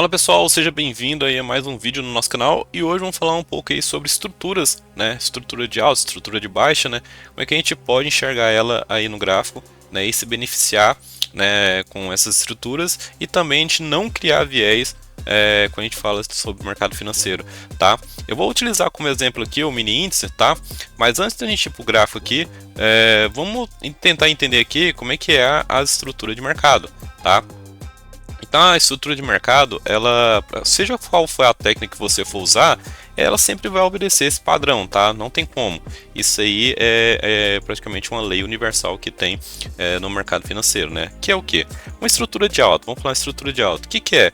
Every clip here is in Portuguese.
Fala pessoal, seja bem-vindo aí a mais um vídeo no nosso canal e hoje vamos falar um pouco aí sobre estruturas, né? Estrutura de alta, estrutura de baixa, né? Como é que a gente pode enxergar ela aí no gráfico, né? E se beneficiar, né, com essas estruturas e também a gente não criar viés quando a gente fala sobre o mercado financeiro, tá? Eu vou utilizar como exemplo aqui o mini índice, tá? Mas antes da gente ir para o gráfico aqui, vamos tentar entender aqui como é que é a estrutura de mercado, tá? Então a estrutura de mercado, ela, seja qual for a técnica que você for usar, ela sempre vai obedecer esse padrão, tá? Não tem como. Isso aí é praticamente uma lei universal que tem no mercado financeiro, né? Que é o quê? Uma estrutura de alta. Vamos falar de estrutura de alta. O que é?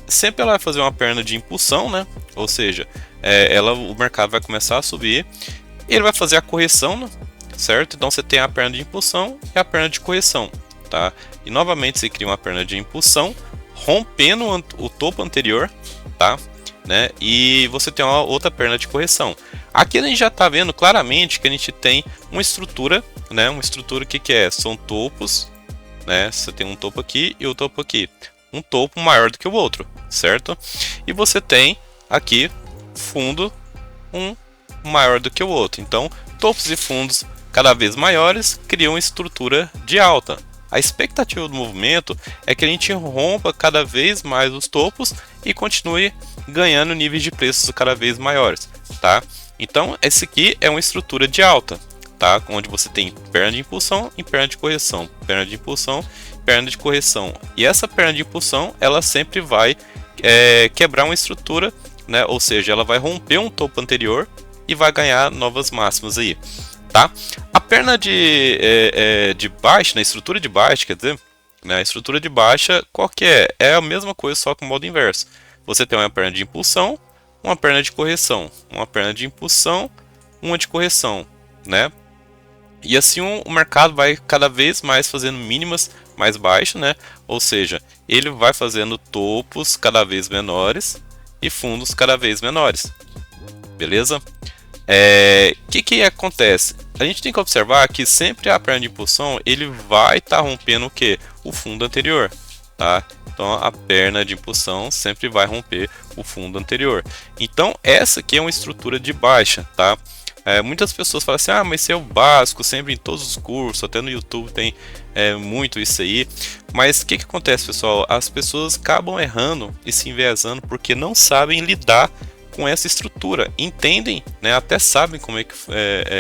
Sempre ela vai fazer uma perna de impulsão, né? Ou seja, o mercado vai começar a subir, ele vai fazer a correção, né? Certo? Então você tem a perna de impulsão e a perna de correção. Tá? E novamente você cria uma perna de impulsão, rompendo o topo anterior, tá? Né? E você tem uma outra perna de correção. Aqui a gente já está vendo claramente que a gente tem uma estrutura, né? Uma estrutura que é? São topos, né? Você tem um topo aqui e o topo aqui. Um topo maior do que o outro, certo? E você tem aqui fundo maior do que o outro. Então, topos e fundos cada vez maiores criam estrutura de alta. A expectativa do movimento é que a gente rompa cada vez mais os topos e continue ganhando níveis de preços cada vez maiores, tá? Então, esse aqui é uma estrutura de alta, tá? Onde você tem perna de impulsão e perna de correção, perna de impulsão, perna de correção. E essa perna de impulsão, ela sempre vai quebrar uma estrutura, né? Ou seja, ela vai romper um topo anterior e vai ganhar novas máximas aí. Tá? A perna de baixa, na estrutura de baixa, quer dizer, na estrutura de baixa, qual que é? É a mesma coisa, só com o modo inverso. Você tem uma perna de impulsão, uma perna de correção, uma perna de impulsão, uma de correção, né? E assim o mercado vai cada vez mais fazendo mínimas mais baixas, né? Ou seja, ele vai fazendo topos cada vez menores e fundos cada vez menores, beleza? Que acontece? A gente tem que observar que sempre a perna de impulsão ele vai estar rompendo o que? O fundo anterior, tá? Então a perna de impulsão sempre vai romper o fundo anterior. Então essa aqui é uma estrutura de baixa, tá? Muitas pessoas falam assim, ah, mas isso é o básico, sempre em todos os cursos, até no YouTube tem muito isso aí. Mas o que acontece, pessoal? As pessoas acabam errando e se enviesando porque não sabem lidar com essa estrutura, entendem, né, até sabem como é que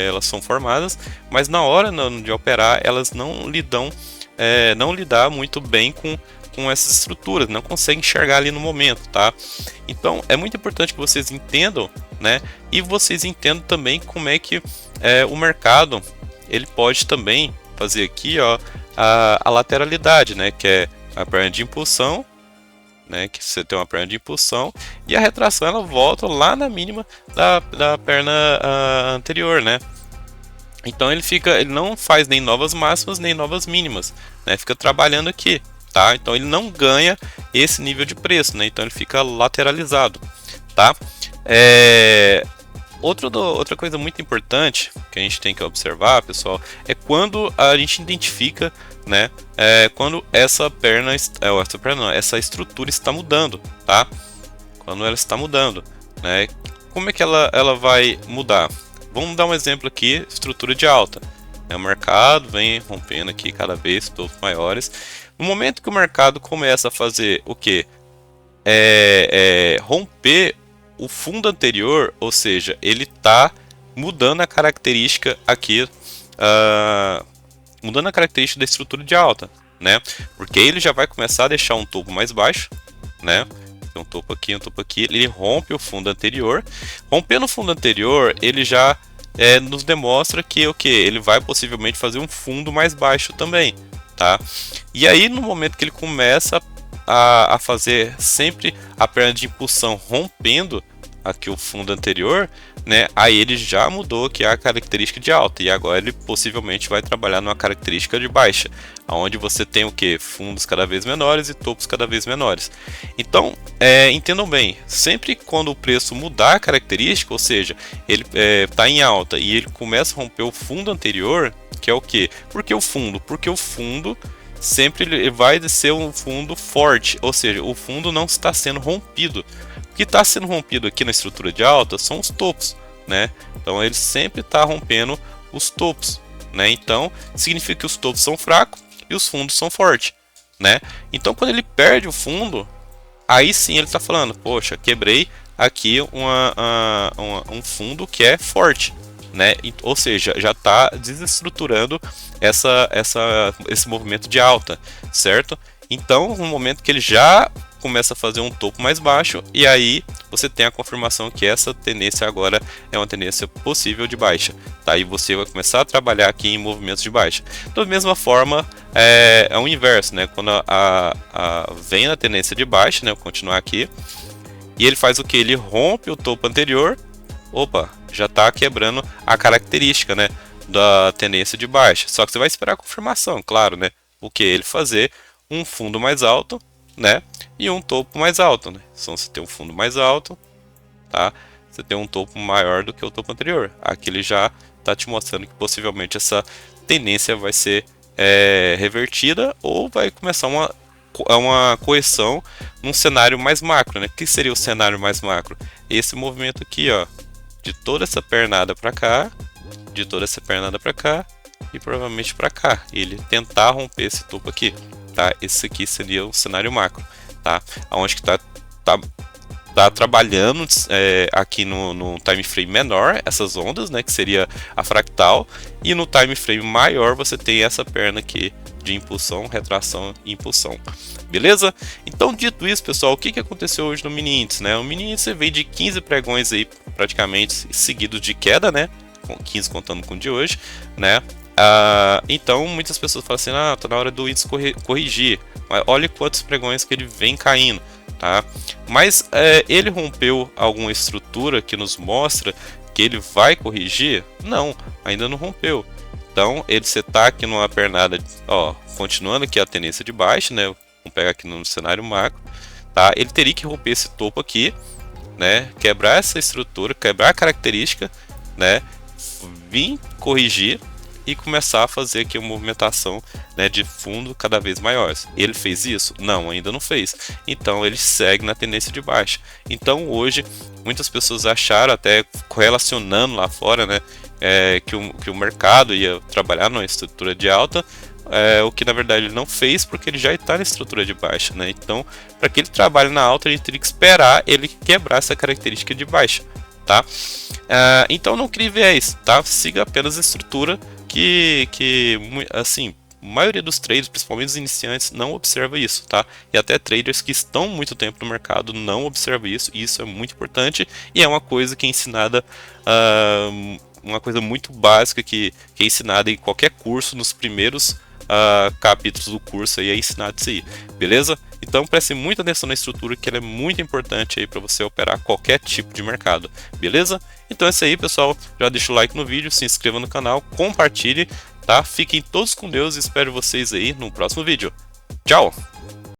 elas são formadas, mas na hora de operar elas não lidar muito bem com essas estruturas, não conseguem enxergar ali no momento, tá? Então é muito importante que vocês entendam, né, e vocês entendam também como é que o mercado ele pode também fazer aqui, ó, a lateralidade, né, que é a perna de impulsão, né, que você tem uma perna de impulsão e a retração ela volta lá na mínima da perna anterior, né? Então ele não faz nem novas máximas nem novas mínimas, né? Fica trabalhando aqui, tá? Então ele não ganha esse nível de preço, né? Então ele fica lateralizado, tá? Outra coisa muito importante que a gente tem que observar, pessoal, é quando a gente identifica, né, quando essa estrutura está mudando, tá? Quando ela está mudando, né? Como é que ela vai mudar? Vamos dar um exemplo aqui, estrutura de alta. O mercado vem rompendo aqui cada vez topos maiores. No momento que o mercado começa a fazer o que? Romper o fundo anterior, ou seja, ele está mudando a característica aqui, mudando a característica da estrutura de alta, né? Porque ele já vai começar a deixar um topo mais baixo, né? Tem um topo aqui, ele rompe o fundo anterior. Rompendo o fundo anterior, ele já nos demonstra que o que? Ele vai possivelmente fazer um fundo mais baixo também, tá? E aí no momento que ele começa a fazer sempre a perna de impulsão rompendo aqui o fundo anterior, né? Aí ele já mudou aqui a característica de alta e agora ele possivelmente vai trabalhar numa característica de baixa, onde você tem o que? Fundos cada vez menores e topos cada vez menores. Então, entendam bem, sempre quando o preço mudar a característica, ou seja, ele está em alta e ele começa a romper o fundo anterior, que é o que? Por que o fundo? Porque o fundo sempre ele vai ser um fundo forte, ou seja, o fundo não está sendo rompido. O que está sendo rompido aqui na estrutura de alta são os topos, né? Então ele sempre está rompendo os topos, né? Então significa que os topos são fracos e os fundos são fortes, né? Então quando ele perde o fundo, aí sim ele está falando, poxa, quebrei aqui um fundo que é forte, né? Ou seja, já está desestruturando esse movimento de alta, certo? Então, no momento que ele já começa a fazer um topo mais baixo, e aí você tem a confirmação que essa tendência agora é uma tendência possível de baixa, tá? E você vai começar a trabalhar aqui em movimentos de baixa. Da mesma forma, é o inverso, né? Quando vem na tendência de baixa, né? Eu vou continuar aqui, e ele faz o que? Ele rompe o topo anterior, opa, já está quebrando a característica, né, da tendência de baixa. Só que você vai esperar a confirmação, claro, né? O que? Ele fazer um fundo mais alto, né? E um topo mais alto, né? Então você tem um fundo mais alto, tá? Você tem um topo maior do que o topo anterior. Aqui ele já está te mostrando que possivelmente essa tendência vai ser revertida ou vai começar uma correção num cenário mais macro, né? O que seria o cenário mais macro? Esse movimento aqui, ó, de toda essa pernada para cá, de toda essa pernada para cá e provavelmente para cá. Ele tentar romper esse topo aqui, tá? Esse aqui seria o cenário macro, tá? Onde que tá trabalhando aqui no time frame menor essas ondas, né? Que seria a fractal, e no time frame maior você tem essa perna aqui de impulsão, retração e impulsão. Beleza? Então, dito isso, pessoal, o que aconteceu hoje no mini índice, né? O mini índice veio de 15 pregões aí praticamente seguidos de queda, né? Com 15 contando com o de hoje, né? Então, muitas pessoas falam assim, tá na hora do índice corrigir. Mas olha quantos pregões que ele vem caindo, tá? Mas ele rompeu alguma estrutura que nos mostra que ele vai corrigir? Não, ainda não rompeu. Então, você está aqui numa pernada, ó, continuando aqui a tendência de baixa, né? Vamos pegar aqui no cenário macro, tá? Ele teria que romper esse topo aqui, né? Quebrar essa estrutura, quebrar a característica, né? Vir corrigir e começar a fazer aqui uma movimentação, né, de fundo cada vez maiores. Ele fez isso? Não, ainda não fez. Então ele segue na tendência de baixa. Então hoje muitas pessoas acharam, até correlacionando lá fora, né, que o mercado ia trabalhar numa estrutura de alta, o que na verdade ele não fez, porque ele já está na estrutura de baixa, né? Então, para que ele trabalhe na alta, ele teria que esperar ele quebrar essa característica de baixa, tá? Então não crie viés, tá? Siga apenas a estrutura que assim, a maioria dos traders, principalmente os iniciantes, não observa isso, tá? E até traders que estão muito tempo no mercado não observam isso, e isso é muito importante, e é uma coisa que é ensinada, uma coisa muito básica que é ensinada em qualquer curso, nos primeiros capítulos do curso aí é ensinado isso aí, beleza? Então preste muita atenção na estrutura, que ela é muito importante aí para você operar qualquer tipo de mercado, beleza? Então é isso aí, pessoal, já deixa o like no vídeo, se inscreva no canal, compartilhe, tá? Fiquem todos com Deus e espero vocês aí no próximo vídeo. Tchau!